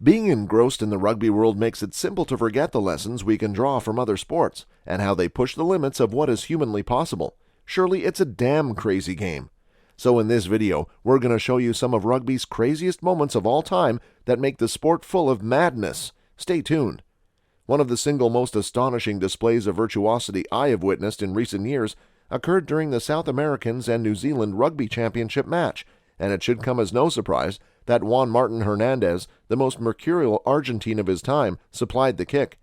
Being engrossed in the rugby world makes it simple to forget the lessons we can draw from other sports and how they push the limits of what is humanly possible. Surely it's a damn crazy game. So in this video, we're going to show you some of rugby's craziest moments of all time that make the sport full of madness. Stay tuned. One of the single most astonishing displays of virtuosity I have witnessed in recent years occurred during the South Americans and New Zealand Rugby Championship match, and it should come as no surprise that Juan Martin Hernandez, the most mercurial Argentine of his time, supplied the kick.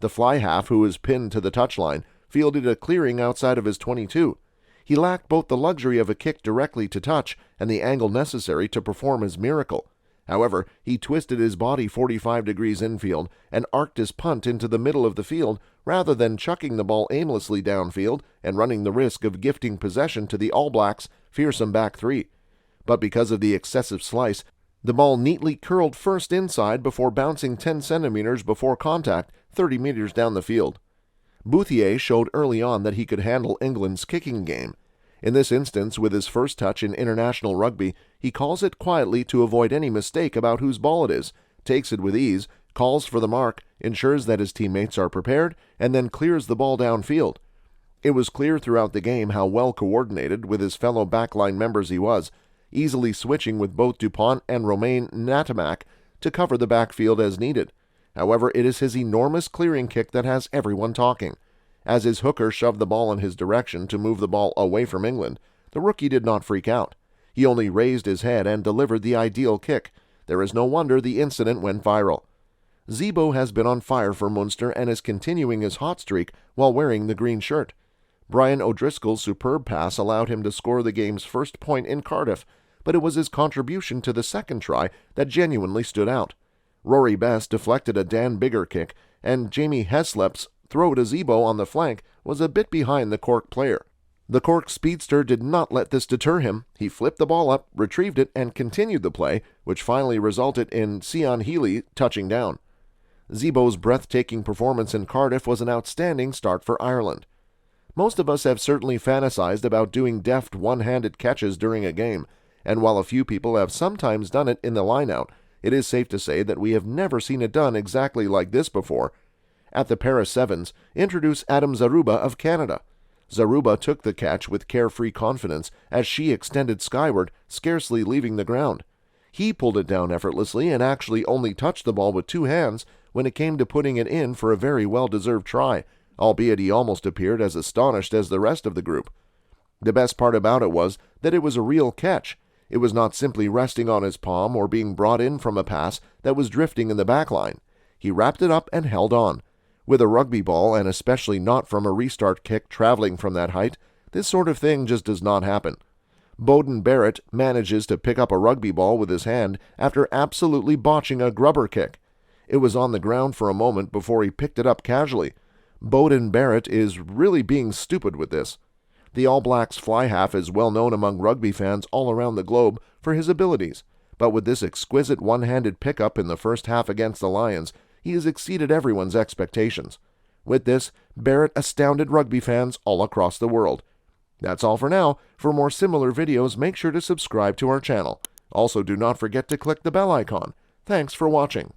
The fly half, who was pinned to the touchline, fielded a clearing outside of his 22. He lacked both the luxury of a kick directly to touch and the angle necessary to perform his miracle. However, he twisted his body 45 degrees infield and arced his punt into the middle of the field rather than chucking the ball aimlessly downfield and running the risk of gifting possession to the All Blacks' fearsome back three. But because of the excessive slice, the ball neatly curled first inside before bouncing 10 centimeters before contact 30 meters down the field. Bouthier showed early on that he could handle England's kicking game. In this instance, with his first touch in international rugby, he calls it quietly to avoid any mistake about whose ball it is, takes it with ease, calls for the mark, ensures that his teammates are prepared, and then clears the ball downfield. It was clear throughout the game how well coordinated with his fellow backline members he was, easily switching with both Dupont and Romain Natamak to cover the backfield as needed. However, it is his enormous clearing kick that has everyone talking. As his hooker shoved the ball in his direction to move the ball away from England, the rookie did not freak out. He only raised his head and delivered the ideal kick. There is no wonder the incident went viral. Zebo has been on fire for Munster and is continuing his hot streak while wearing the green shirt. Brian O'Driscoll's superb pass allowed him to score the game's first point in Cardiff, but it was his contribution to the second try that genuinely stood out. Rory Best deflected a Dan Bigger kick, and Jamie Heslep's throw to Zebo on the flank was a bit behind the Cork player. The Cork speedster did not let this deter him. He flipped the ball up, retrieved it, and continued the play, which finally resulted in Cian Healy touching down. Zebo's breathtaking performance in Cardiff was an outstanding start for Ireland. Most of us have certainly fantasized about doing deft one-handed catches during a game, and while a few people have sometimes done it in the line-out, it is safe to say that we have never seen it done exactly like this before. At the Paris Sevens, introduce Adam Zaruba of Canada. Zaruba took the catch with carefree confidence as she extended skyward, scarcely leaving the ground. He pulled it down effortlessly and actually only touched the ball with two hands when it came to putting it in for a very well-deserved try, albeit he almost appeared as astonished as the rest of the group. The best part about it was that it was a real catch. It was not simply resting on his palm or being brought in from a pass that was drifting in the back line. He wrapped it up and held on. With a rugby ball, and especially not from a restart kick traveling from that height, this sort of thing just does not happen. Beauden Barrett manages to pick up a rugby ball with his hand after absolutely botching a grubber kick. It was on the ground for a moment before he picked it up casually. Beauden Barrett is really being stupid with this. The All Blacks fly half is well known among rugby fans all around the globe for his abilities, but with this exquisite one-handed pickup in the first half against the Lions, he has exceeded everyone's expectations. With this, Barrett astounded rugby fans all across the world. That's all for now. For more similar videos, make sure to subscribe to our channel. Also, do not forget to click the bell icon. Thanks for watching.